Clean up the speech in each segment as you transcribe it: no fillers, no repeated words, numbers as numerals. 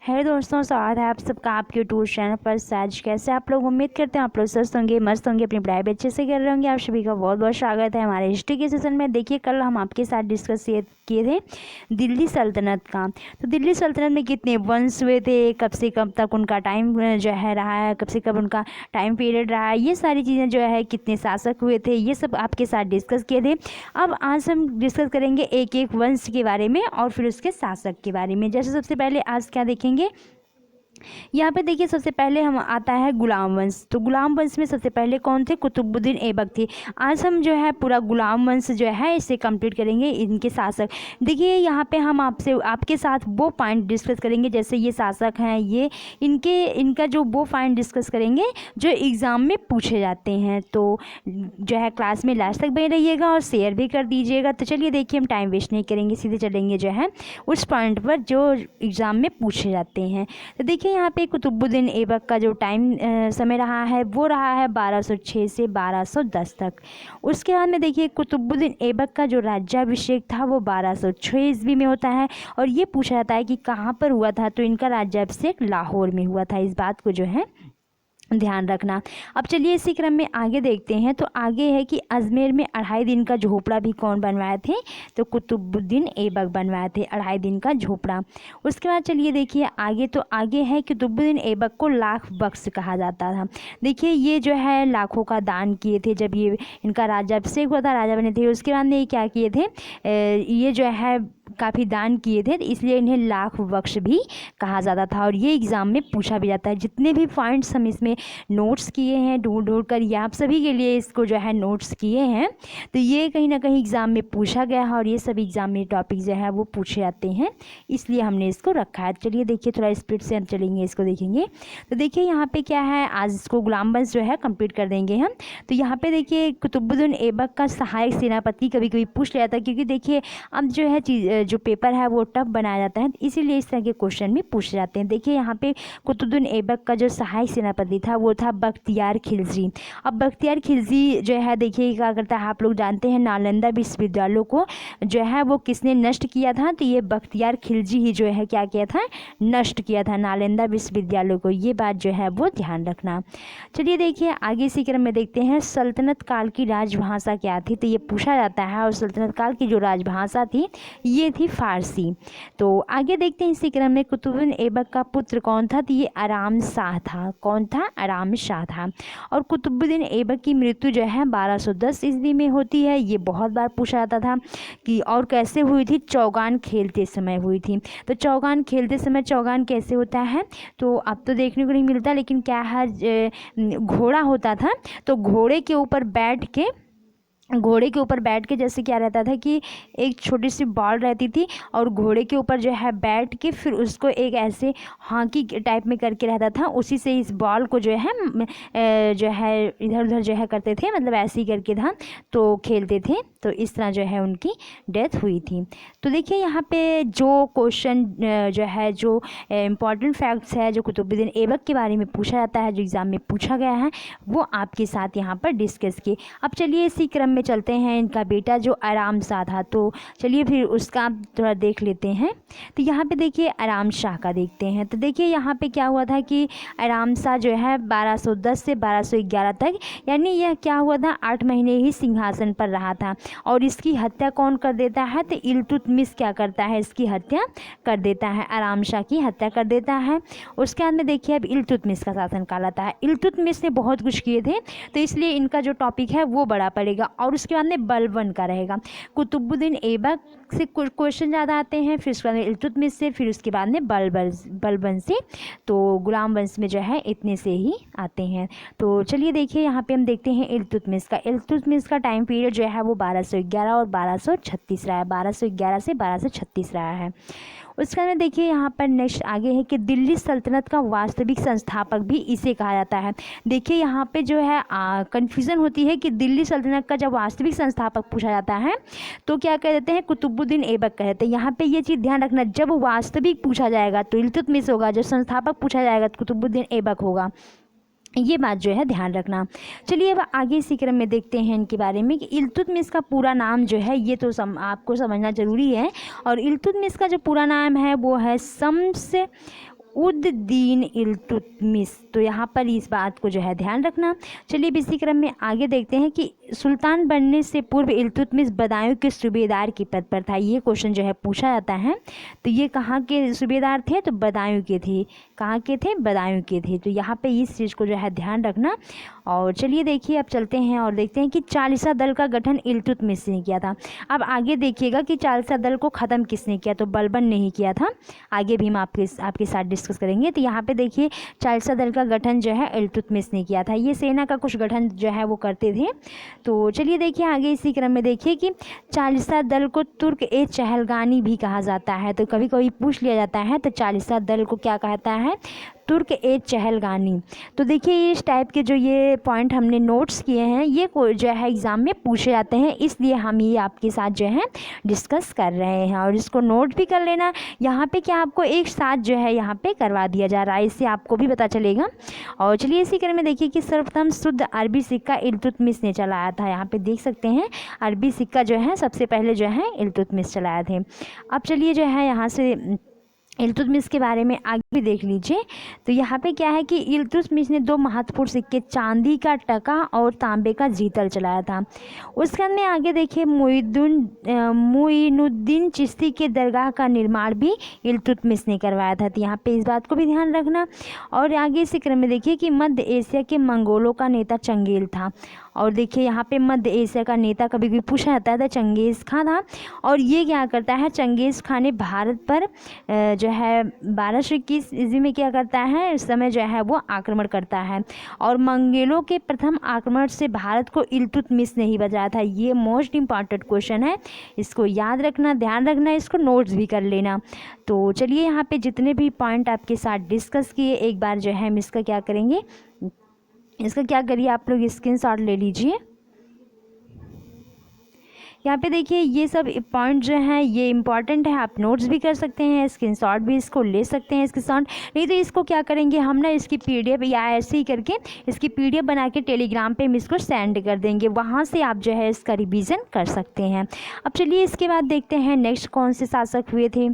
है दोस्तों, स्वागत है आप सबका आपके यूट्यूब चैनल पर। आज कैसे आप लोग, उम्मीद करते हैं आप लोग स्वस्थ होंगे, मस्त होंगे, अपनी पढ़ाई भी अच्छे से कर रहे होंगे। आप सभी का बहुत बहुत स्वागत है हमारे हिस्ट्री के सेशन में। देखिए, कल हम आपके साथ डिस्कस किए थे दिल्ली सल्तनत का। तो दिल्ली सल्तनत में कितने वंश हुए थे, कब से कब तक उनका टाइम जो है रहा है, कब से कब उनका टाइम पीरियड रहा है, ये सारी चीज़ें जो है कितने शासक हुए थे, ये सब आपके साथ डिस्कस किए थे। अब आज हम डिस्कस करेंगे एक एक वंश के बारे में और फिर उसके शासक के बारे में। जैसे सबसे पहले आज क्या देखेंगे, यहाँ पे देखिए, सबसे पहले हम आता है गुलाम वंश। तो गुलाम वंश में सबसे पहले कौन थे? कुतुबुद्दीन ऐबक थे। आज हम जो है पूरा गुलाम वंश जो है इसे कंप्लीट करेंगे, इनके शासक। देखिए, यहाँ पे हम आपके साथ वो पॉइंट डिस्कस करेंगे, जैसे ये शासक हैं, ये इनका जो वो पॉइंट डिस्कस करेंगे जो एग्ज़ाम में पूछे जाते हैं। तो जो है क्लास में लास्ट तक बने रहिएगा और शेयर भी कर दीजिएगा। तो चलिए देखिए, हम टाइम वेस्ट नहीं करेंगे, सीधे चलेंगे जो है उस पॉइंट पर जो एग्ज़ाम में पूछे जाते हैं। तो देखिए, यहाँ पे कुतुबुद्दीन ऐबक का जो टाइम समय रहा है वो रहा है 1206 से 1210 तक। उसके बाद में देखिए, कुतुबुद्दीन ऐबक का जो राज्याभिषेक था वो 1206 ईस्वी में होता है। और ये पूछा जाता है कि कहाँ पर हुआ था, तो इनका राज्याभिषेक लाहौर में हुआ था। इस बात को जो है ध्यान रखना। अब चलिए इसी क्रम में आगे देखते हैं। तो आगे है कि अजमेर में 2.5 दिन का झोपड़ा भी कौन बनवाए थे? तो कुतुबुद्दीन ऐबक बनवाए थे 2.5 दिन का झोपड़ा। उसके बाद चलिए देखिए आगे। तो आगे है कि कुतुबुद्दीन ऐबक को लाख बख्श कहा जाता था। देखिए, ये जो है लाखों का दान किए थे जब ये इनका राज्याभिषेक हुआ था, राजा बने थे। उसके बाद में ये क्या किए थे, ये जो है काफ़ी दान किए थे, इसलिए इन्हें लाख बख्श भी कहा जाता था। और ये एग्ज़ाम में पूछा भी जाता है। जितने भी पॉइंट्स हम इसमें नोट्स किए हैं ढूंढ कर, ये आप सभी के लिए इसको जो है नोट्स किए हैं, तो ये कहीं ना कहीं एग्ज़ाम में पूछा गया है और ये सभी एग्ज़ाम में टॉपिक जो है वो पूछे जाते हैं, इसलिए हमने इसको रखा है। चलिए देखिए, थोड़ा स्पीड से हम चलेंगे, इसको देखेंगे। तो देखिए यहाँ पे क्या है, आज इसको गुलाम वंश जो है कंप्लीट कर देंगे हम। तो यहाँ पे देखिए, कुतुबुद्दीन ऐबक का सहायक सेनापति कभी कभी पूछ लिया था, क्योंकि देखिए अब जो है जो पेपर है वो टफ बनाया जाता है, इसीलिए इस तरह के क्वेश्चन भी पूछे जाते हैं। देखिए यहाँ पे कुतुबुद्दीन ऐबक का जो सहायक सेनापति था वो था बख्तियार खिलजी। अब बख्तियार खिलजी जो है, देखिए क्या करता है, आप लोग जानते हैं नालंदा विश्वविद्यालय को जो है वो किसने नष्ट किया था? तो ये बख्तियार खिलजी ही जो है क्या किया था, नष्ट किया था नालंदा विश्वविद्यालय को। ये बात जो है वो ध्यान रखना। चलिए देखिए आगे इसी क्रम में देखते हैं, सल्तनत काल की राजभाषा क्या थी? तो ये पूछा जाता है। और सल्तनत काल की जो राजभाषा थी ये थी फारसी। तो आगे देखते हैं इसी क्रम में, कुतुबुद्दीन ऐबक का पुत्र कौन था? तो ये आराम शाह था। कौन था? आराम शाह था। और कुतुबुद्दीन ऐबक की मृत्यु जो है 1210 ईस्वी में होती है। ये बहुत बार पूछा जाता था कि और कैसे हुई थी? चौगान खेलते समय हुई थी। तो चौगान खेलते समय चौगान कैसे होता है? तो अब तो देखने को नहीं मिलता, लेकिन क्या है, घोड़ा होता था। तो घोड़े के ऊपर बैठ के जैसे क्या रहता था कि एक छोटी सी बॉल रहती थी और घोड़े के ऊपर जो है बैठ के फिर उसको एक ऐसे हॉकी टाइप में करके रहता था, उसी से इस बॉल को जो है इधर उधर जो है करते थे, मतलब ऐसे ही करके था तो खेलते थे। तो इस तरह जो है उनकी डेथ हुई थी। तो देखिए यहाँ पे जो क्वेश्चन जो इम्पॉर्टेंट फैक्ट्स है जो कुतुबुद्दीन ऐबक के बारे में पूछा जाता है, जो एग्ज़ाम में पूछा गया है, वो आपके साथ यहाँ पर डिस्कस किए। अब चलिए इसी क्रम में चलते हैं। इनका बेटा जो आराम शाह था, तो चलिए फिर उसका थोड़ा देख लेते हैं। तो यहाँ पे देखिए आराम शाह का देखते हैं। तो देखिए यहाँ पे क्या हुआ था कि आराम शाह जो है 1210 से 1211 तक, यानी यह क्या हुआ था, 8 महीने ही सिंहासन पर रहा था। और इसकी हत्या कौन कर देता है? तो इल्तुतमिश क्या करता है, इसकी हत्या कर देता है, आराम शाह की हत्या कर देता है। उसके बाद में देखिए अब इल्तुतमिश का शासन काल आता है। इल्तुतमिश ने बहुत कुछ किए थे, तो इसलिए इनका जो टॉपिक है वो बड़ा पड़ेगा। और उसके बाद में बलबन का रहेगा। कुतुबुद्दीन ऐबक से कुछ क्वेश्चन ज़्यादा आते हैं, फिर उसके बाद में इल्तुतमिश से, फिर उसके बाद में बलबन से। तो गुलाम वंश में जो है इतने से ही आते हैं। तो चलिए देखिए यहाँ पे हम देखते हैं इल्तुतमिश का। इल्तुतमिश का टाइम पीरियड जो है वो 1211 और 1236 रहा है। 1211 से 1236 रहा है। उसके बाद में देखिए यहाँ पर नेक्स्ट आगे है कि दिल्ली सल्तनत का वास्तविक संस्थापक भी इसे कहा जाता है। देखिए यहाँ पे जो है कन्फ्यूज़न होती है कि दिल्ली सल्तनत का जब वास्तविक संस्थापक पूछा जाता है तो क्या कह देते हैं, कुतुबुद्दीन ऐबक कहते हैं। यहाँ पे ये चीज़ ध्यान रखना, जब वास्तविक पूछा जाएगा तो इल्तुतमिश होगा, जब संस्थापक पूछा जाएगा तो कुतुबुद्दीन ऐबक होगा। ये बात जो है ध्यान रखना। चलिए अब आगे इसी क्रम में देखते हैं इनके बारे में कि इल्तुतमिश का पूरा नाम जो है ये तो आपको समझना जरूरी है। और इल्तुतमिश का जो पूरा नाम है वो है शम्स उद-दीन इल्तुतमिश। तो यहाँ पर इस बात को जो है ध्यान रखना। चलिए अब इसी क्रम में आगे देखते हैं कि सुल्तान बनने से पूर्व इल्तुतमिश बदायूं के सूबेदार के पद पर था। ये क्वेश्चन जो है पूछा जाता है। तो ये कहाँ के सूबेदार थे? तो बदायूं के थे। कहाँ के थे? बदायूं के थे। तो यहाँ पे इस चीज़ को जो है ध्यान रखना। और चलिए देखिए अब चलते हैं और देखते हैं कि चालीसा दल का गठन इल्तुतमिश ने किया था। अब आगे देखिएगा कि चालीसा दल को ख़त्म किसने किया? तो बलबन ने ही किया था। आगे भी हम आपके साथ डिस्कस करेंगे। तो यहाँ पे देखिए चालीसा दल का गठन जो है इल्तुतमिश ने किया था। ये सेना का कुछ गठन जो है वो करते थे। तो चलिए देखिए आगे इसी क्रम में देखिए कि चालीसा दल को तुर्क ए चहलगानी भी कहा जाता है। तो कभी कभी पूछ लिया जाता है तो चालीसा दल को क्या कहता है? तुर्क ए चहलगानी। तो देखिए इस टाइप के जो ये पॉइंट हमने नोट्स किए हैं ये जो है एग्ज़ाम में पूछे जाते हैं, इसलिए हम ये आपके साथ जो है डिस्कस कर रहे हैं। और इसको नोट भी कर लेना। यहाँ पे क्या आपको एक साथ जो है यहाँ पे करवा दिया जा रहा है, इससे आपको भी पता चलेगा। और चलिए इसी क्रम में देखिए कि सर्वप्रथम शुद्ध अरबी सिक्का इल्तुतमिश ने चलाया था। यहाँ पे देख सकते हैं अरबी सिक्का जो है सबसे पहले जो है इल्तुतमिश चलाए थे। अब चलिए जो है यहाँ से इल्तुतमिश के बारे में आगे भी देख लीजिए। तो यहाँ पे क्या है कि इल्तुतमिश ने 2 महत्वपूर्ण सिक्के चांदी का टका और तांबे का जीतल चलाया था। उसके अंदर आगे देखिए मुइनुद्दीन चिश्ती के दरगाह का निर्माण भी इल्तुतमिश ने करवाया था। तो यहाँ पे इस बात को भी ध्यान रखना। और आगे इसी क्रम में देखिए कि मध्य एशिया के मंगोलों का नेता चंगेल था। और देखिए यहाँ पे मध्य एशिया का नेता कभी भी पूछा जाता है तो चंगेज़ खां था। और ये क्या करता है? चंगेज़ खां ने भारत पर जो है 1221 ईस्वी में क्या करता है? इस समय जो है वो आक्रमण करता है। और मंगोलों के प्रथम आक्रमण से भारत को इल्तुतमिश ने ही बचाया था। ये मोस्ट इम्पॉर्टेंट क्वेश्चन है, इसको याद रखना, ध्यान रखना, इसको नोट्स भी कर लेना। तो चलिए यहाँ पे जितने भी पॉइंट आपके साथ डिस्कस किए एक बार जो है हम इसका क्या करेंगे, इसका क्या करिए आप लोग स्क्रीनशॉट ले लीजिए। यहाँ पे देखिए ये सब पॉइंट जो हैं ये इंपॉर्टेंट है, आप नोट्स भी कर सकते हैं, स्क्रीनशॉट भी इसको ले सकते हैं स्क्रीनशॉट। नहीं तो इसको क्या करेंगे हम ना इसकी पीडीएफ या ऐसे ही करके इसकी पीडीएफ बना के टेलीग्राम पे हम इसको सेंड कर देंगे, वहाँ से आप जो है इसका रिवीजन कर सकते हैं। अब चलिए इसके बाद देखते हैं नेक्स्ट कौन से शासक हुए थे।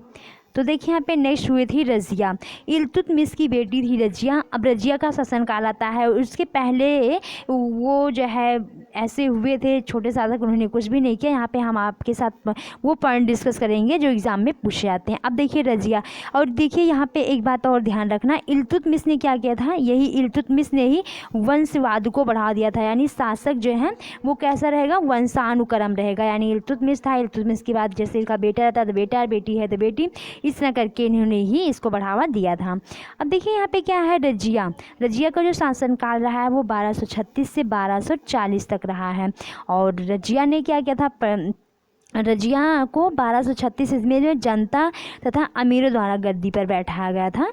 तो देखिए यहाँ पे नेक्स्ट हुई थी रजिया। इल्तुतमिश की बेटी थी रजिया। अब रजिया का शासनकाल आता है। उसके पहले वो जो है ऐसे हुए थे छोटे शासक, उन्होंने कुछ भी नहीं किया। यहाँ पे हम आपके साथ वो पॉइंट डिस्कस करेंगे जो एग्ज़ाम में पूछे जाते हैं। अब देखिए रजिया, और देखिए यहाँ पे एक बात और ध्यान रखना, इल्तुतमिश ने क्या किया था? यही इल्तुतमिश ने ही वंशवाद को बढ़ा दिया था। यानी शासक जो है वो कैसा रहेगा? वंशानुक्रम रहेगा। यानी इल्तुतमिश था, इल्तुतमिश के बाद जैसे इसका बेटा रहता तो बेटा, बेटी है तो बेटी, इस तरह करके इन्होंने ही इसको बढ़ावा दिया था। अब देखिए यहाँ पे क्या है, रजिया। रजिया का जो शासनकाल रहा है वो 1236 से 1240 तक रहा है। और रजिया ने क्या किया था? रजिया को 1236 ईस्वी में जनता तथा अमीरों द्वारा गद्दी पर बैठाया गया था।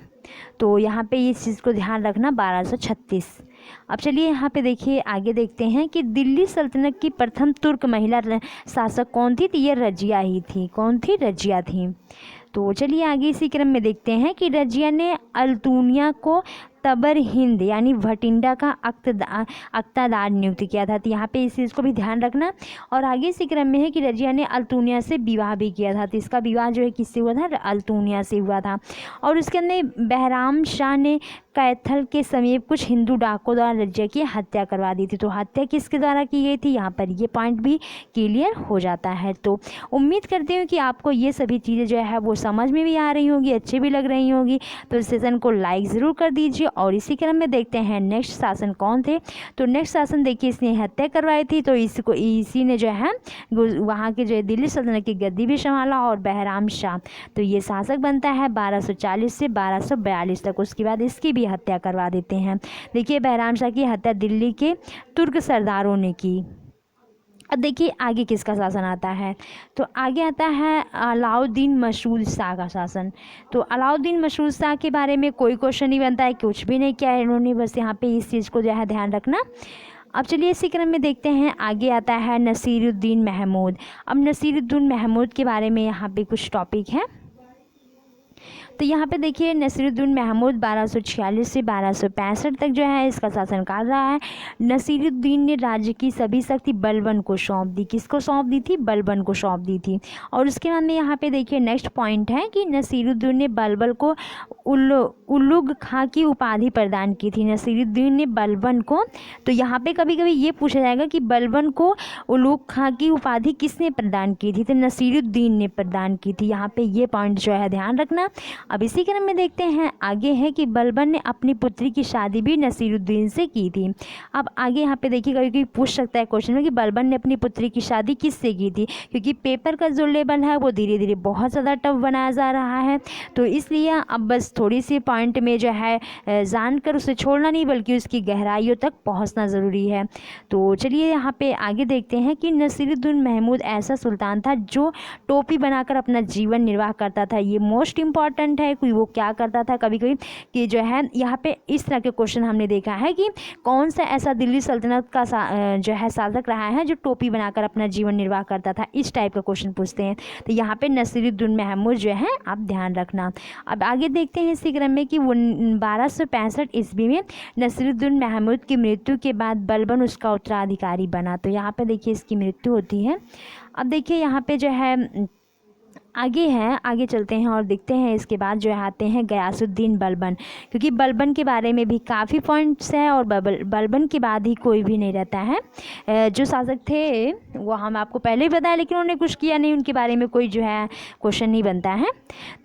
तो यहाँ पे इस चीज़ को ध्यान रखना, 1236। अब चलिए यहाँ पे देखिए आगे देखते हैं कि दिल्ली सल्तनत की प्रथम तुर्क महिला शासक कौन थी? तो ये रजिया ही थी। कौन थी? रजिया थी। तो चलिए आगे इसी क्रम में देखते हैं कि रजिया ने अल्तुनिया को तबर हिंद यानी भटिंडा का अक्तादार नियुक्त किया था। तो यहाँ पे इस चीज़ को भी ध्यान रखना। और आगे इसी क्रम में है कि रजिया ने अल्तुनिया से विवाह भी किया था। तो इसका विवाह जो है किससे हुआ था? अल्तुनिया से हुआ था। और उसके अंदर बहराम शाह ने कैथल के समीप कुछ हिंदू डाकों द्वारा रजिया की हत्या करवा दी थी। तो हत्या किसके द्वारा की गई थी? यहाँ पर ये पॉइंट भी क्लियर हो जाता है। तो उम्मीद करती हूँ कि आपको ये सभी चीज़ें जो है वो समझ में भी आ रही होंगी, अच्छी भी लग रही होंगी। तो इस सेशन को लाइक ज़रूर कर दीजिए। और इसी क्रम में देखते हैं नेक्स्ट शासन कौन थे। तो नेक्स्ट शासन देखिए इसने हत्या करवाई थी, तो इसी ने जो है वहाँ के जो है दिल्ली सल्तनत की गद्दी भी संभाला। और बहराम शाह, तो ये शासक बनता है 1240 से 1242 तक। उसके बाद इसकी भी हत्या करवा देते हैं। देखिए बहराम शाह की हत्या दिल्ली के तुर्क सरदारों ने की। अब देखिए आगे किसका शासन आता है। तो आगे आता है अलाउद्दीन मसूद शाह का शासन। तो अलाउद्दीन मसूद शाह के बारे में कोई क्वेश्चन नहीं बनता है, कुछ भी नहीं किया है इन्होंने, बस यहाँ पे इस चीज़ को जो है ध्यान रखना। अब चलिए इसी क्रम में देखते हैं आगे आता है नसीरुद्दीन महमूद। अब नसीरुद्दीन महमूद के बारे में यहाँ पे कुछ टॉपिक है। तो यहाँ पे देखिए नसीरुद्दीन महमूद 1246 से 1265 तक जो है इसका शासनकाल रहा है। नसीरुद्दीन ने राज्य की सभी शक्ति बलबन को सौंप दी। किसको सौंप दी थी? बलबन को सौंप दी थी। और उसके बाद में यहाँ पे देखिए नेक्स्ट पॉइंट है कि नसीरुद्दीन ने बलबन को उलुग खां की उपाधि प्रदान की थी नसीरुद्दीन ने बलबन को। तो यहाँ पे कभी कभी ये पूछा जाएगा कि बलबन को उलुग खां की उपाधि किसने प्रदान की थी, तो नसीरुद्दीन ने प्रदान की थी। यहाँ पे ये पॉइंट जो है ध्यान रखना। अब इसी क्रम में देखते हैं आगे है कि बलबन ने अपनी पुत्री की शादी भी नसीरुद्दीन से की थी। अब आगे यहाँ पे देखिए कभी कभी पूछ सकता है क्वेश्चन में कि बलबन ने अपनी पुत्री की शादी किससे की थी, क्योंकि पेपर का जो लेवल है वो धीरे धीरे बहुत ज़्यादा टफ बनाया जा रहा है। तो इसलिए अब बस थोड़ी सी पॉइंट में जो है जानकर उसे छोड़ना नहीं बल्कि उसकी गहराइयों तक पहुंचना ज़रूरी है। तो चलिए यहाँ पे आगे देखते हैं कि नसीरुद्दीन महमूद ऐसा सुल्तान था जो टोपी बनाकर अपना जीवन निर्वाह करता था। ये मोस्ट इम्पॉर्टेंट है कि वो क्या करता था। कभी कभी कि जो है यहाँ पे इस तरह के क्वेश्चन हमने देखा है कि कौन सा ऐसा दिल्ली सल्तनत का जो है शासक रहा है जो टोपी बनाकर अपना जीवन निर्वाह करता था, इस टाइप का क्वेश्चन पूछते हैं। तो यहाँ पे नसीरुद्दीन महमूद जो है आप ध्यान रखना। अब आगे देखते हैं इसी क्रम में कि 1265 ईस्वी में नसीरुद्दीन महमूद की मृत्यु के बाद बलबन उसका उत्तराधिकारी बना। तो यहाँ पे देखिए इसकी मृत्यु होती है। अब देखिए यहाँ पे जो है आगे चलते हैं और देखते हैं इसके बाद जो आते हैं गयासुद्दीन बलबन, क्योंकि बलबन के बारे में भी काफ़ी पॉइंट्स हैं और बलबन के बाद ही कोई भी नहीं रहता है। जो शासक थे वो हम आपको पहले ही बताया, लेकिन उन्होंने कुछ किया नहीं, उनके बारे में कोई जो है क्वेश्चन नहीं बनता है।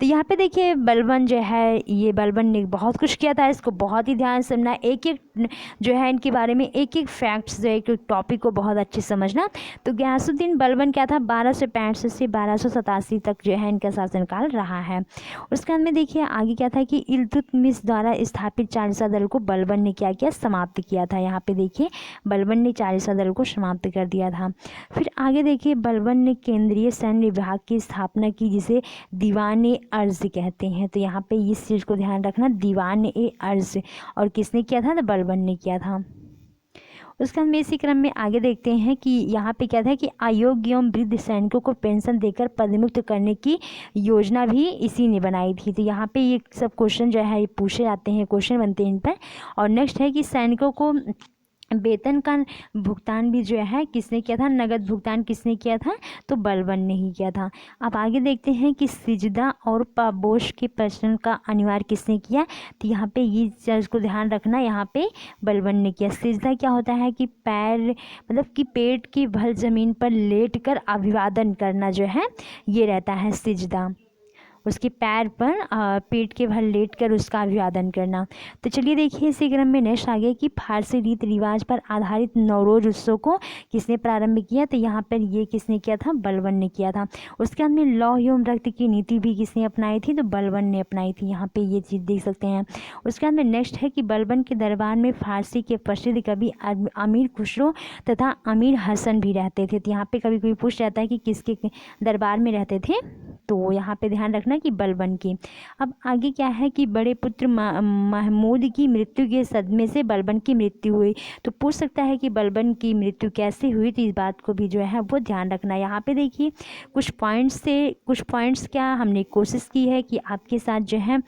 तो यहाँ पे देखिए बलबन जो है ये बलबन ने बहुत कुछ किया था, इसको बहुत ही ध्यान से सुनना, एक एक जो है इनके बारे में एक एक फैक्ट्स जो है एक टॉपिक को बहुत अच्छे से समझना। तो गयासुद्दीन बलबन क्या था, 1265 से 1287 तक जो है इनका शासनकाल रहा है। उसके बाद में देखिए आगे क्या था कि इल्तुतमिश द्वारा स्थापित चालीसा दल को बलबन ने क्या किया, समाप्त किया था। यहाँ पे देखिए बलबन ने चालीसा दल को समाप्त कर दिया था। फिर आगे देखिए बलबन ने केंद्रीय सैन्य विभाग की स्थापना की जिसे दीवान-ए अर्ज कहते हैं। तो यहाँ पे इस चीज़ को ध्यान रखना, दीवान-ए अर्ज, और किसने किया था, तो बलबन ने किया था। उसके बाद में इसी क्रम में आगे देखते हैं कि यहाँ पे क्या था कि अयोग्य एवं वृद्ध सैनिकों को पेंशन देकर पदमुक्त करने की योजना भी इसी ने बनाई थी। तो यहाँ पे ये सब क्वेश्चन जो है ये पूछे जाते हैं, क्वेश्चन बनते हैं इन पर। और नेक्स्ट है कि सैनिकों को वेतन का भुगतान भी जो है किसने किया था, नगद भुगतान किसने किया था, तो बलबन ने ही किया था। अब आगे देखते हैं कि सिजदा और पाबोश के प्रश्न का अनिवार्य किसने किया। तो यहाँ पे ये चीज़ को ध्यान रखना, यहाँ पे बलबन ने किया। सिजदा क्या होता है कि पैर मतलब कि पेट की भल जमीन पर लेटकर अभिवादन करना जो है ये रहता है सिजदा, उसके पैर पर पेट के भर लेट कर उसका अभिवादन करना। तो चलिए देखिए इसी क्रम में नेक्स्ट आगे कि फारसी रीत रिवाज पर आधारित नवरोज उत्सव को किसने प्रारंभ किया। तो यहाँ पर ये किसने किया था, बलबन ने किया था। उसके बाद में लौह एवं रक्त की नीति भी किसने अपनाई थी, तो बलबन ने अपनाई थी। यहाँ पे ये चीज़ देख सकते हैं। उसके बाद में नेक्स्ट है कि बलबन के दरबार में फारसी के प्रसिद्ध कवि अमीर खुसरो तथा अमीर हसन भी रहते थे। तो यहाँ पे कभी कभी पूछ जाता है कि किसके दरबार में रहते थे, तो यहाँ पे ध्यान रखना कि बलबन की। अब आगे क्या है कि बड़े पुत्र महमूद की मृत्यु के सदमे से बलबन की मृत्यु हुई। तो पूछ सकता है कि बलबन की मृत्यु कैसे हुई, तो इस बात को भी जो है वो ध्यान रखना। यहाँ पे देखिए कुछ पॉइंट्स क्या हमने कोशिश की है कि आपके साथ जो है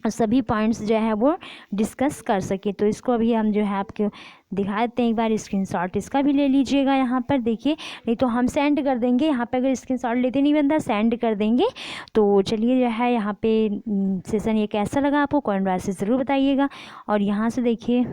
सभी पॉइंट्स जो है वो डिस्कस कर सके। तो इसको अभी हम जो है आपको दिखा देते हैं, एक बार स्क्रीनशॉट इसका भी ले लीजिएगा। यहाँ पर देखिए, नहीं तो हम सेंड कर देंगे, यहाँ पे अगर स्क्रीनशॉट लेते नहीं बनता सेंड कर देंगे। तो चलिए जो है यहाँ पे सेशन ये कैसा लगा आपको कमेंट बॉक्स से ज़रूर बताइएगा। और यहाँ से देखिए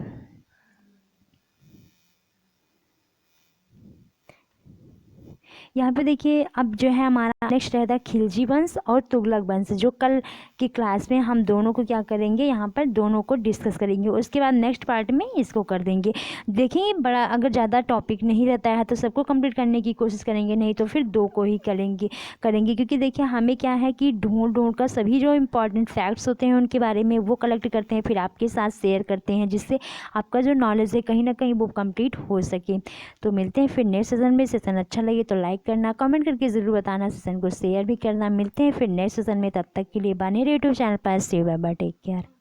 यहाँ पे देखिए अब जो है हमारा नेक्स्ट रहता है खिलजी वंश और तुगलक वंश, जो कल की क्लास में हम दोनों को क्या करेंगे, यहाँ पर दोनों को डिस्कस करेंगे। उसके बाद नेक्स्ट पार्ट में इसको कर देंगे। देखेंगे बड़ा अगर ज़्यादा टॉपिक नहीं रहता है तो सबको कंप्लीट करने की कोशिश करेंगे, नहीं तो फिर दो को ही करेंगे क्योंकि देखिए हमें क्या है कि ढूंढ कर सभी जो इम्पोर्टेंट फैक्ट्स होते हैं उनके बारे में वो कलेक्ट करते हैं, फिर आपके साथ शेयर करते हैं, जिससे आपका जो नॉलेज है कहीं ना कहीं वो कंप्लीट हो सके। तो मिलते हैं फिर नेक्स्ट सेशन में। सेशन अच्छा लगे तो लाइक करना, कमेंट करके ज़रूर बताना, सेशन को शेयर भी करना। मिलते हैं फिर नेक्स्ट सेशन में, तब तक के लिए बने रहिए यूट्यूब चैनल पर। से बाय बाय, टेक केयर।